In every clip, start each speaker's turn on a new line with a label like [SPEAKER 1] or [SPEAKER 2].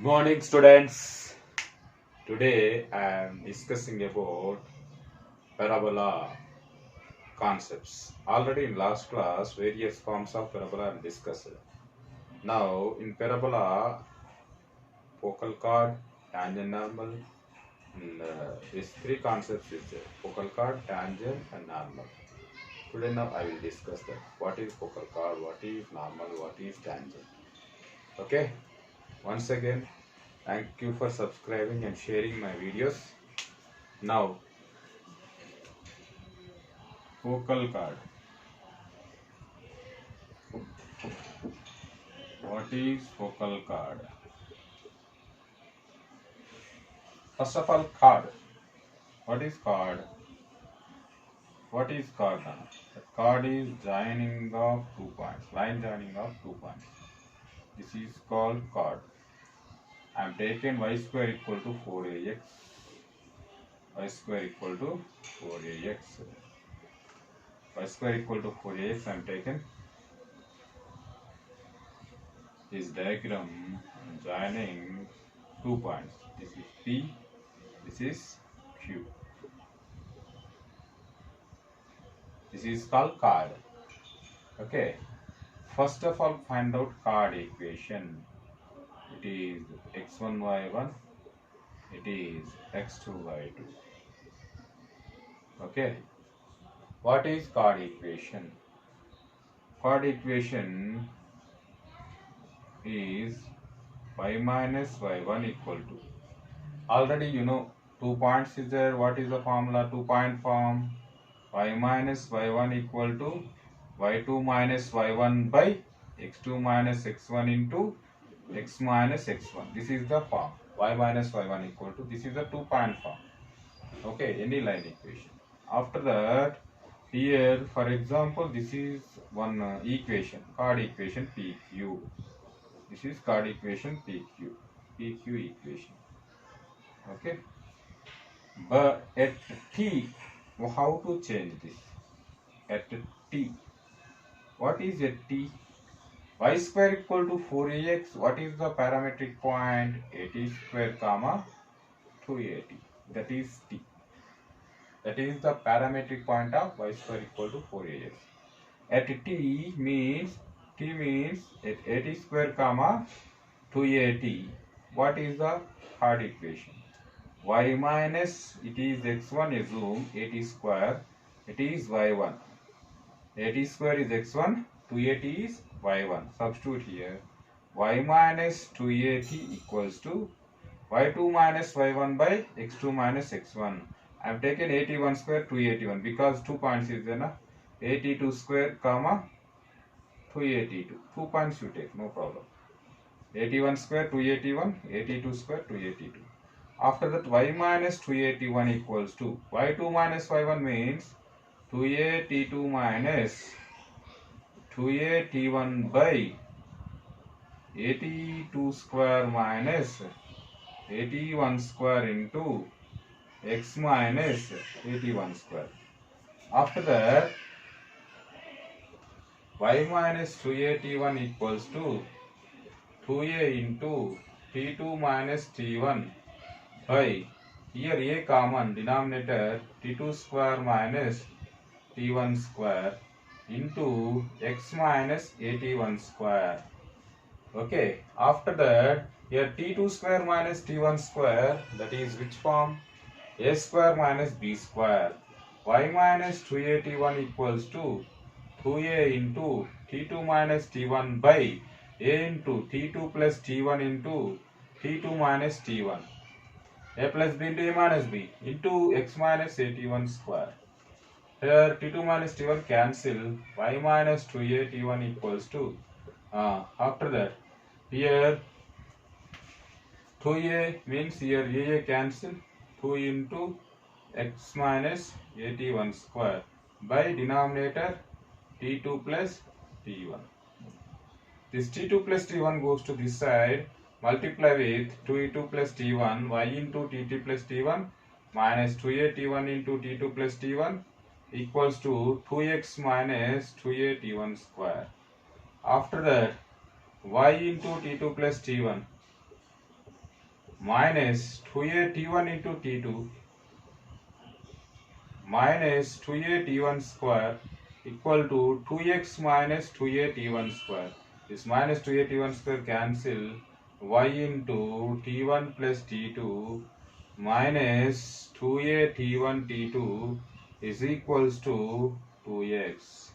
[SPEAKER 1] Morning, students. Today I am discussing about parabola concepts. Already in last class, various forms of parabola I am discussed. Now, in parabola, focal chord, tangent normal, and these three concepts is focal chord, tangent, and normal. Today now I will discuss that. What is focal chord? What is normal? What is tangent? Okay. Once again, thank you for subscribing and sharing my videos. Now, focal chord. What is focal chord? First of all, chord. What is chord? What is chord now? The chord is joining of 2 points. Line joining of 2 points. This is called chord. I am taken y square equal to 4ax. Y square equal to 4ax. Y square equal to 4ax. I am taken this diagram joining 2 points. This is P. This is Q. This is called chord. Okay. First of all, find out chord equation. It is x1 y1. It is x2 y2. Okay. What is chord equation? Chord equation is y minus y1 equal to. Already you know 2 points is there. What is the formula? 2-point form. Y minus y1 equal to y2 minus y1 by x2 minus x1 into x minus x1. This is the form. Y minus y1 equal to. This is the 2-point form. Okay, any line equation. After that, here, for example, this is one equation, chord equation PQ. This is chord equation PQ equation. Okay. But at T, how to change this? At T, what is at T? Y square equal to 4ax. What is the parametric point? 80 square comma 280. That is T. That is the parametric point of y square equal to 4ax. At T means at 80 square comma 280. What is the chord equation? Y minus, it is x1, assume 80 square, it is y1. 80 square is x1, 280 is y1. Substitute here. Y minus 280 equals to y2 minus y1 by x2 minus x1. I have taken 81 square 281 because 2 points is there na. 82 square comma 282. 2 points you take, no problem. 81 square 281, 82 square 282. After that, y minus 281 equals to y2 minus y1 means 282 minus 281 by 82 square minus 81 square into x minus 81 square. After that, y minus 281 equals to 2a into t2 minus t1 by, here a common denominator, t2 square minus t1 square into x minus 81 square. Okay, after that, here t2 square minus t1 square, that is which form? A square minus b square. Y minus 281 equals to 2a into t2 minus t1 by a into t2 plus t1 into t2 minus t1. A plus b into a minus b into x minus 81 square. Here t2 minus t1 cancel. Y minus 2a t1 equals to, after that, here 2a means here a cancel, 2 into x minus 81 square by denominator t2 plus t1. This t2 plus t1 goes to this side, multiply with 2e2 plus t1, y into tt plus t1 minus 2a t1 into t2 plus t1 equals to 2x minus 2a t1 square. After that, y into t2 plus t1 minus 2a t1 into t2 minus 2a t1 square equal to 2x minus 2a t1 square. This minus 2a t1 square cancel, y into t1 plus t2 minus 2a t1 t2 is equals to 2x.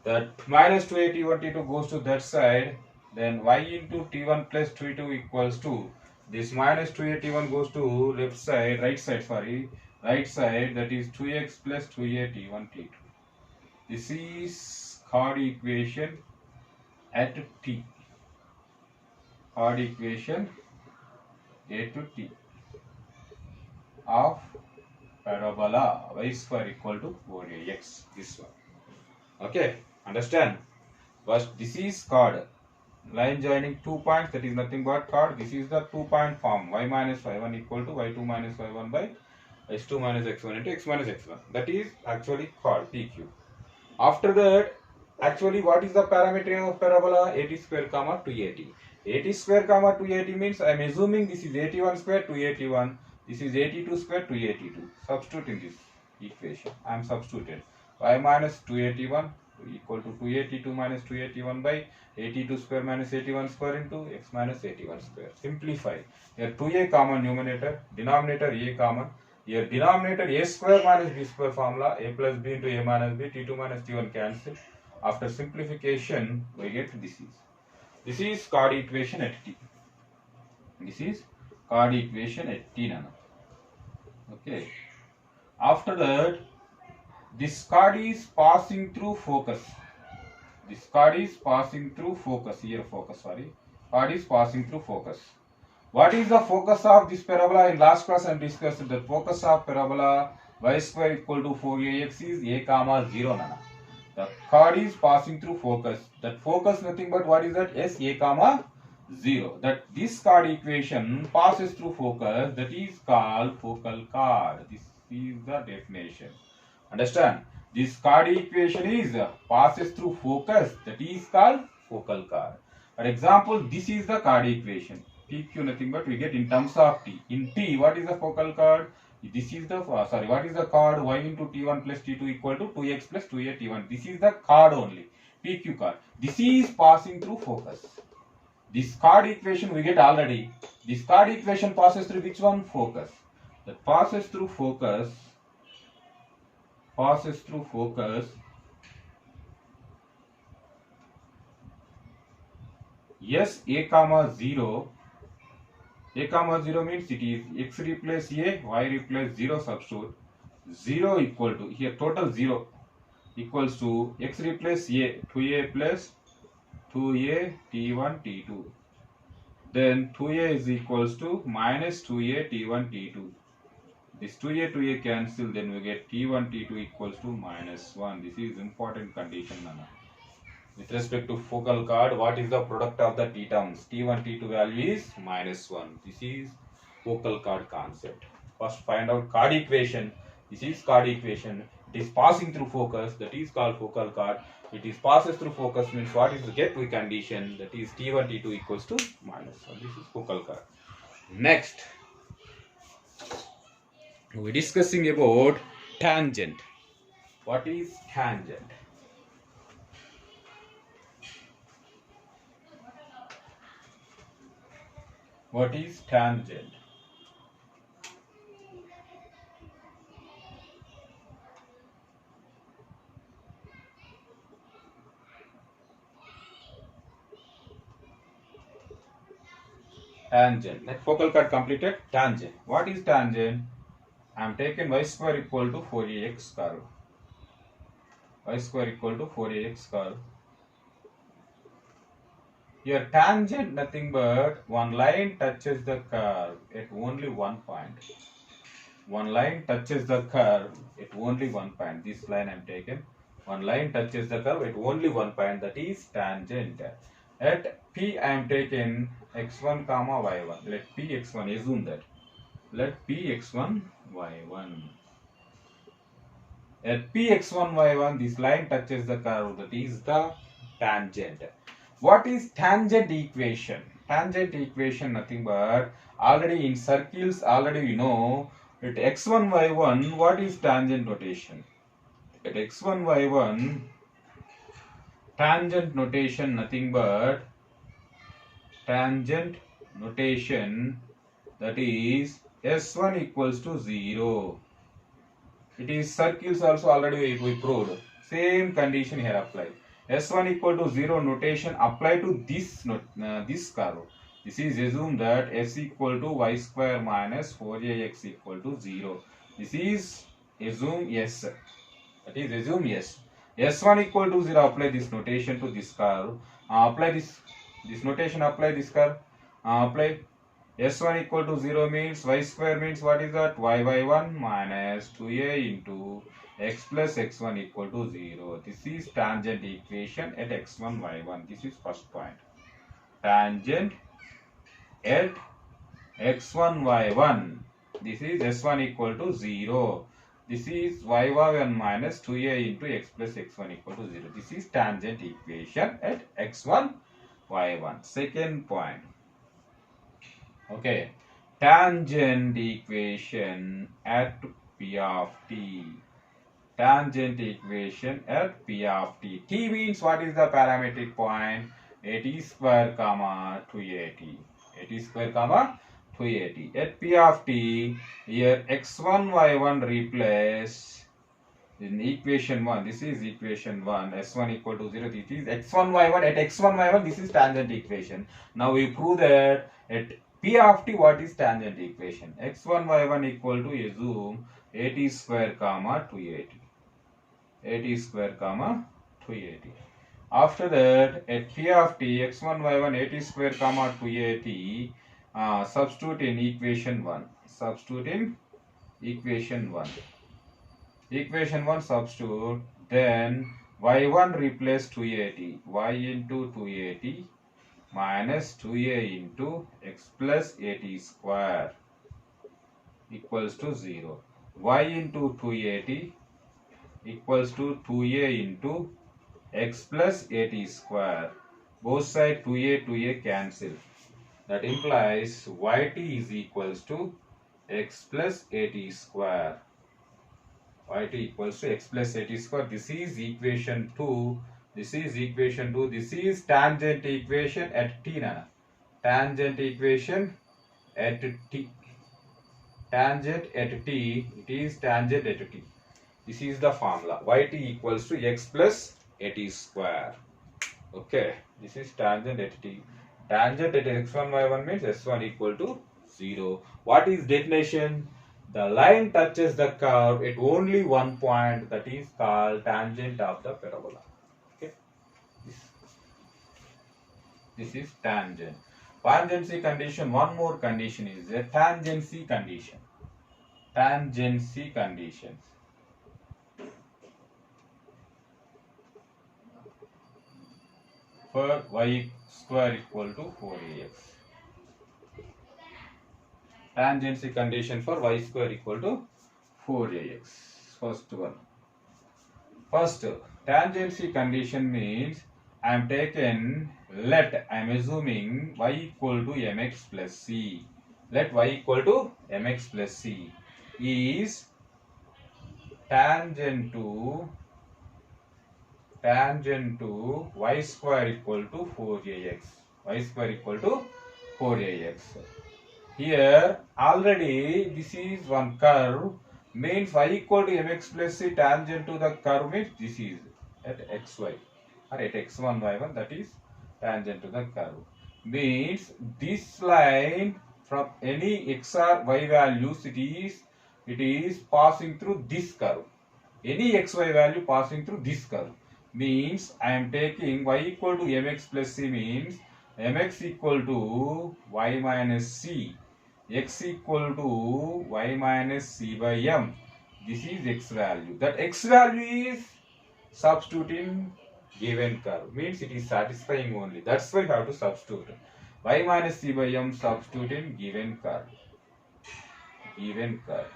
[SPEAKER 1] That minus 2a t1 t2 goes to that side, then y into t1 plus t2 equals to this minus 2a t1 goes to left side, right side, sorry, right side, that is 2x plus 2a t1 t2. This is chord equation at t, chord equation a to t of parabola y square equal to 4ax, this one. Okay, understand? First, this is chord line joining 2 points, that is nothing but chord. This is the 2-point form, y minus y1 equal to y2 minus y1 by x2 minus x1 into x minus x1. That is actually chord PQ. After that, actually what is the parameter of parabola? 80 square comma 280. 80 square comma 280 means I am assuming this is 81 square 281. This is 82 square 282. Substitute in this equation. I am substituted. Y minus 281 equal to 282 minus 281 by 82 square minus 81 square into x minus 81 square. Simplify. Here 2a common numerator, denominator a common. Here denominator a square minus b square formula, a plus b into a minus b, t2 minus t1 cancel. After simplification, we get this is chord equation at t. This is chord equation at t nana. Okay. After that, this chord is passing through focus. This chord is passing through focus. Here focus, sorry. Chord is passing through focus. What is the focus of this parabola? In last class I discussed the focus of parabola y square equal to 4ax is a comma 0 nana. The chord is passing through focus. That focus nothing but what is that? Yes, a comma 0. That this chord equation passes through focus, that is called focal chord. This is the definition. Understand? This chord equation is passes through focus, that is called focal chord. For example, this is the chord equation. PQ nothing but we get in terms of t. In t, what is the focal chord? This is the what is the chord? Y into t1 plus t2 equal to 2x plus 2a t1. This is the chord only. PQ chord. This is passing through focus. This chord equation we get already. This chord equation passes through which one? Focus. That passes through focus. Passes through focus. Yes, a comma 0. A comma 0 means it is x replace a, y replace 0, substitute. 0 equal to, here total 0 equals to x replace a, 2a plus 2a t1 t2. Then 2a is equals to minus 2a t1 t2. This 2a cancel, then we get t1 t2 equals to minus 1. This is important condition, Nana. With respect to focal chord, what is the product of the t terms? T1, T2 value is minus 1. This is focal chord concept. First find out chord equation. This is chord equation. It is passing through focus, that is called focal chord. It is passes through focus means what is the get-we condition, that is T1, T2 equals to minus 1. This is focal chord. Next, we are discussing about tangent. What is tangent? What is tangent? Tangent. That focal chord completed. Tangent. What is tangent? I am taken y square equal to 4ax curve. Y square equal to 4ax curve. Here tangent nothing but one line touches the curve at only one point. One line touches the curve at only one point. This line I am taken. One line touches the curve at only one point. That is tangent. At P I am taken x1 comma y1. Let P x1. Assume that. Let P x1 y1. At P x1 y1 this line touches the curve. That is the tangent. What is tangent equation? Tangent equation nothing but already in circles already we know at x1 y1 what is tangent notation. At x1 y1 tangent notation nothing but tangent notation, that is s1 equals to 0. It is circles also already we proved. Same condition here applied. S1 equal to 0 notation apply to this curve. This is assume that s equal to y square minus 4ax equal to 0. This is assume yes. That is assume yes. S1 equal to 0 apply this notation to this curve. Apply this notation apply this curve. Apply S1 equal to 0 means y square means what is that? Y by 1 minus 2a into x plus x1 equal to 0. This is tangent equation at x1 y1. This is first point. Tangent at x1 y1. This is s1 equal to 0. This is y by 1 minus 2a into x plus x1 equal to 0. This is tangent equation at x1 y1. Second point. Okay, tangent equation at P of t. Tangent equation at P of t. T means what is the parametric point? at square comma 2at. at square comma 2at. At P of t, here x1 y1 replace in equation 1. This is equation 1. S1 equal to 0. This is x1 y1. At x1 y1, this is tangent equation. Now we prove that at P of t, what is tangent equation? x1 y1 equal to assume at square comma 2at. at square comma 2at. After that, at P of t, x1 y1 at square comma 2at, substitute in equation 1. Substitute in equation 1. Equation 1 substitute, then y1 replace 2at. y into 2at minus 2a into x plus at square equals to 0. y into 2at equals to 2a into x plus at square. Both sides 2a cancel. That implies yt is equals to x plus at square. Yt equals to x plus at square. This is equation 2. This is equation 2. This is tangent equation at t. Nana. Tangent equation at t. Tangent at t. It is tangent at t. This is the formula. Yt equals to x plus at square. Okay. This is tangent at t. Tangent at x1 y1 means s1 equal to 0. What is definition? The line touches the curve at only one point, that is called tangent of the parabola. Okay. This is tangent. Tangency condition. One more condition is a tangency condition. Tangency conditions. For y square equal to 4ax. Tangency condition for y square equal to 4ax. First one. First, tangency condition means I am taken, let I am assuming y equal to mx plus c. Let y equal to mx plus c is tangent to y square equal to 4ax. Y square equal to 4ax. Here already this is one curve, means y equal to mx plus c tangent to the curve means this is at xy or at x1 y1, that is tangent to the curve. Means this line from any x or y values it is passing through this curve. Any xy value passing through this curve. Means I am taking y equal to mx plus c means mx equal to y minus c. X equal to y minus c by m. This is x value. That x value is substituting given curve. Means it is satisfying only. That's why you have to substitute. Y minus c by m substitute in given curve. Given curve.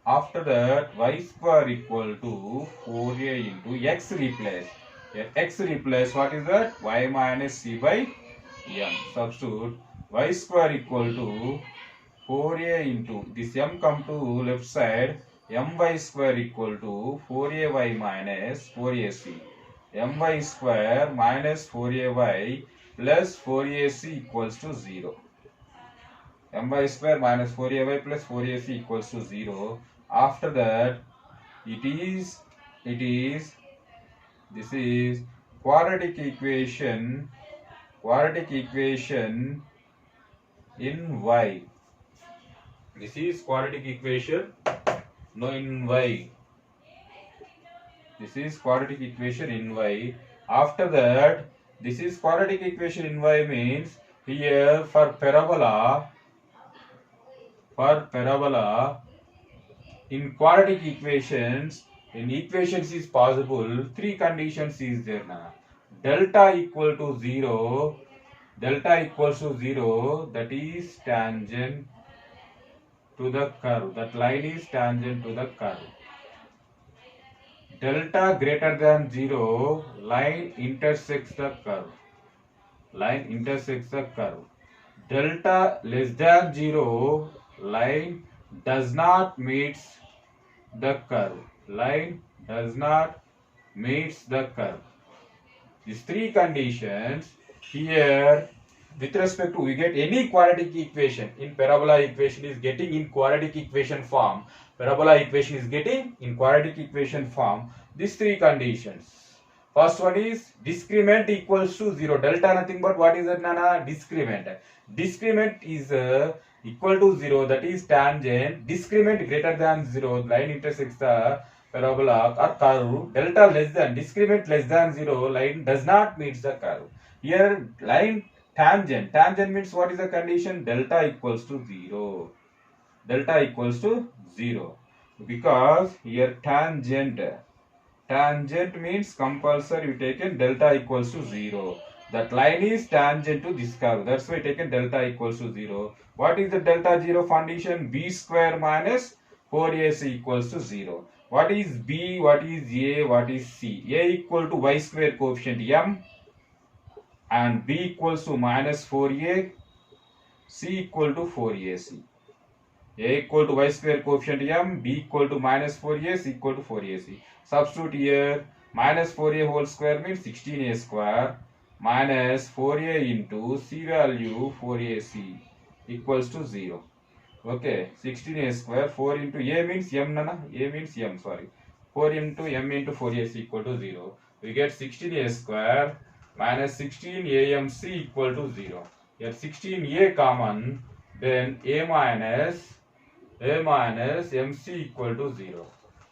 [SPEAKER 1] After that, y square equal to 4a into x replace. Here x replace, what is that? Y minus c by m. Substitute y square equal to 4a into this m come to left side, my square equal to 4ay minus 4ac. My square minus 4ay plus 4ac equals to 0. My square minus 4ay plus 4ac equals to 0. After that, it is this is quadratic equation in y. This is quadratic equation in y. This is quadratic equation in y. After that, this is quadratic equation in y means here for parabola in quadratic equations, in equations is possible, three conditions is there now. Delta equal to 0, that is tangent to the curve, that line is tangent to the curve. Delta greater than 0, line intersects the curve. Delta less than 0, line does not meet the curve. These three conditions here, with respect to, we get any quadratic equation in parabola equation is getting in quadratic equation form. These three conditions. First one is discrement equals to 0. Delta nothing but what is that, Nana? Discrement. Discrement is equal to 0, that is tangent. Discrement greater than 0, line intersects the parabola or curve. Delta less than, discrement less than 0, line does not meet the curve. Here line tangent means what is the condition? Delta equals to 0. Because here tangent means compulsory you taken delta equals to 0. That line is tangent to this curve. That's why taken delta equals to 0. What is the delta 0 condition? B square minus 4ac equals to 0. What is B? What is A? What is C? A equal to y square coefficient m, and B equals to minus 4a, C equal to 4ac. A equal to y square coefficient m, B equal to minus 4a, C equal to 4ac. Substitute here, minus 4a whole square means 16a square minus 4a into C value 4ac equals to 0. Okay, 16a square, 4 into a means m, nana, a means m, sorry. 4 into m into 4ac equal to 0. We get 16a square minus 16amc equal to 0. Here 16a common, then a minus mc equal to 0.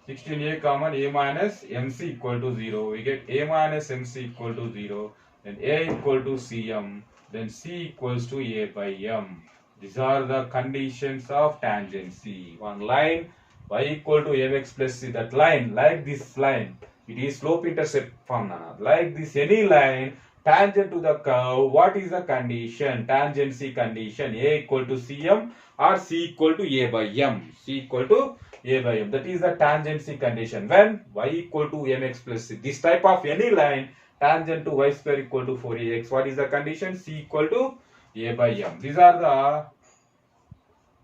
[SPEAKER 1] 16a common, a minus mc equal to 0. We get a minus mc equal to 0. Then a equal to cm. Then c equals to a by m. These are the conditions of tangency. One line y equal to mx plus c. That line, like this line, it is slope intercept form. Like this, any line tangent to the curve, what is the condition? Tangency condition. A equal to cm or c equal to a by m. That is the tangency condition. When y equal to mx plus c. This type of any line tangent to y square equal to 4ax. What is the condition? C equal to a by m. These are the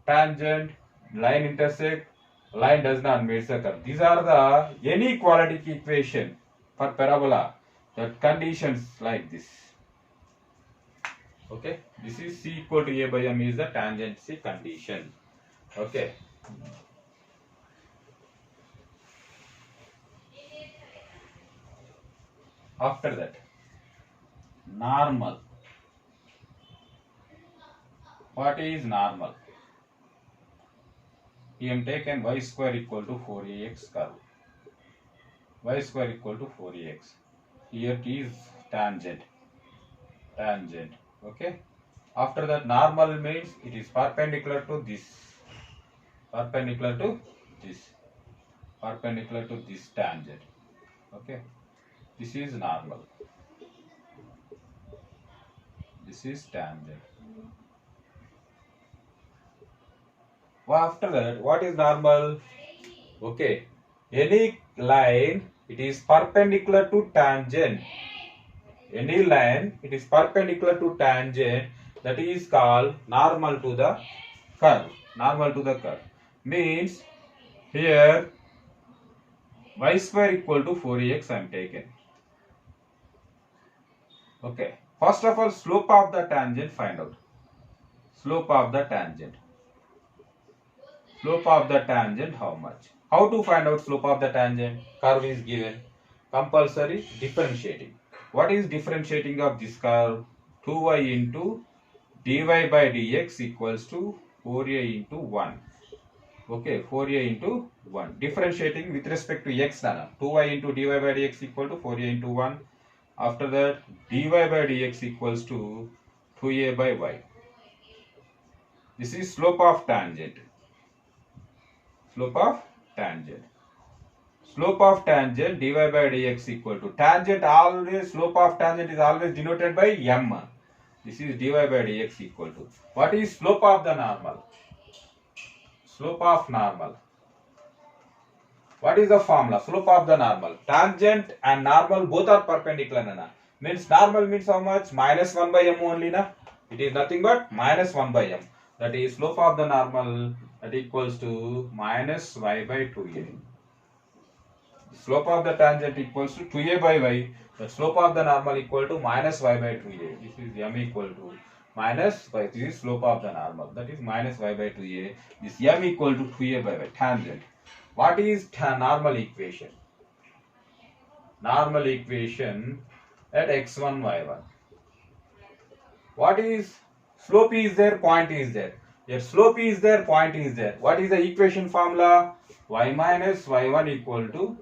[SPEAKER 1] tangent, line intersect, line does not meet the curve. These are the any quadratic equation for parabola. That conditions like this. Okay, this is C equal to a by m is the tangency condition. Okay. After that, normal. What is normal? We have taken y square equal to 4ax curve. Y square equal to 4ax. Here it is tangent. Okay. After that, normal means it is perpendicular to this. Perpendicular to this tangent. Okay. This is normal. This is tangent. After that, what is normal? Okay. Any line, it is perpendicular to tangent. any line, it is perpendicular to tangent, that is called normal to the curve. Normal to the curve means here y square equal to 4ax I am taken. Okay. First of all, slope of the tangent find out. Slope of the tangent. Slope of the tangent how much? How to find out slope of the tangent? Curve is given. Compulsory differentiating. What is differentiating of this curve? 2y into dy by dx equals to 4a into 1. Okay, 4a into 1. Differentiating with respect to x. 2y into dy by dx equal to 4a into 1. After that, dy by dx equals to 2a by y. This is slope of tangent. Slope of tangent. Slope of tangent dy by dx equal to tangent always, slope of tangent is always denoted by m. This is dy by dx equal to. What is slope of the normal? Slope of normal. What is the formula? Slope of the normal. Tangent and normal both are perpendicular. Nana. Means normal means how much? Minus 1 by m only. Na? It is nothing but minus 1 by m. That is slope of the normal, that equals to minus y by 2a. Slope of the tangent equals to 2a by y. The slope of the normal equal to minus y by 2a. This is m equal to minus y. This is slope of the normal. That is minus y by 2a. This m equal to 2a by y. Tangent. What is normal equation? Normal equation at x1, y1. What is slope is there, point is there. If slope is there, point is there. What is the equation formula? Y minus y1 equal to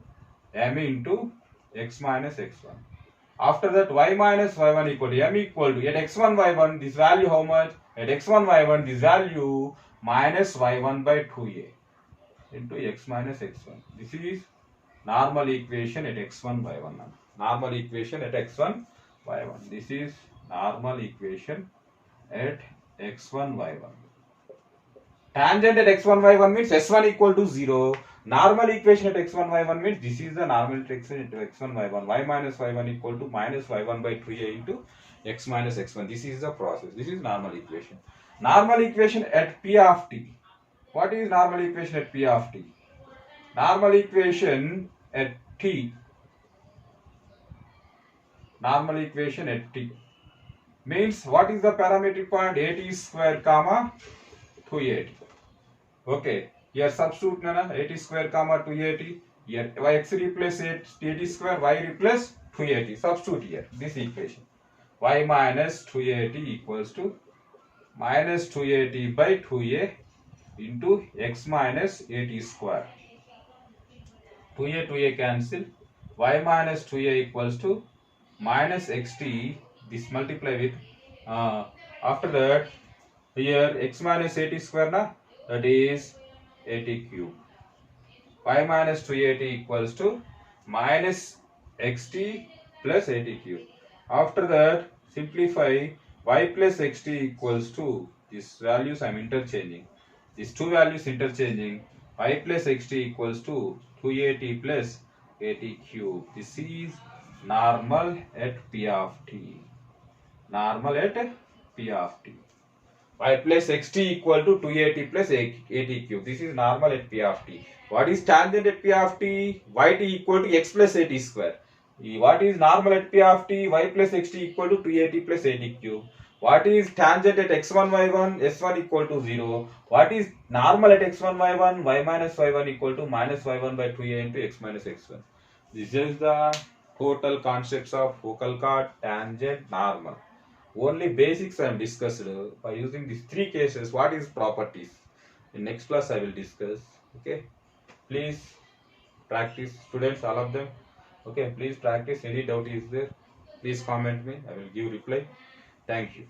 [SPEAKER 1] m into x minus x1. After that, y minus y1 equal to m equal to, at x1, y1, this value how much? At x1, y1, this value minus y1 by 2a. Into x minus x1. This is normal equation at x1 y1. Normal equation at x1 y1. This is normal equation at x1 y1. Tangent at x1 y1 means s1 equal to 0. Normal equation at x1 y1 means this is the normal equation at x1 y1. Y minus y1 equal to minus y1 by 2a into x minus x1. This is the process. This is normal equation. Normal equation at p of t. What is normal equation at p of t? Normal equation at t. Normal equation at t means what is the parametric point? At square comma 2at. Okay, here substitute nana at square comma 2at. Here x replace 8 square, y replace 2at. Substitute here this equation. Y minus 2at equals to minus 2at by 2a into x minus 8 square. 2a cancel. Y minus 2a equals to minus xt. This multiply with after that here x minus 8 square na, that is 80 cube. Y minus 280 equals to minus xt plus 80 cube. After that simplify, y plus xt equals to, these values I am interchanging. These two values interchanging. Y plus xt equals to 280 plus 80 cube. This is normal at p of t. Normal at p of t. Y plus xt equal to 280 plus 80 cube. This is normal at p of t. What is tangent at p of t? Yt equal to x plus 80 square. What is normal at p of t? Y plus xt equal to 280 plus 80 cube. What is tangent at x1, y1? S1 equal to 0. What is normal at x1, y1? Y minus y1 equal to minus y1 by 2a into x minus x1. This is the total concepts of focal chord, tangent, normal. Only basics I am discussed by using these three cases. What is properties? In next class I will discuss. Okay. Please practice, students, all of them. Okay. Please practice. Any doubt is there, please comment me. I will give reply. Thank you.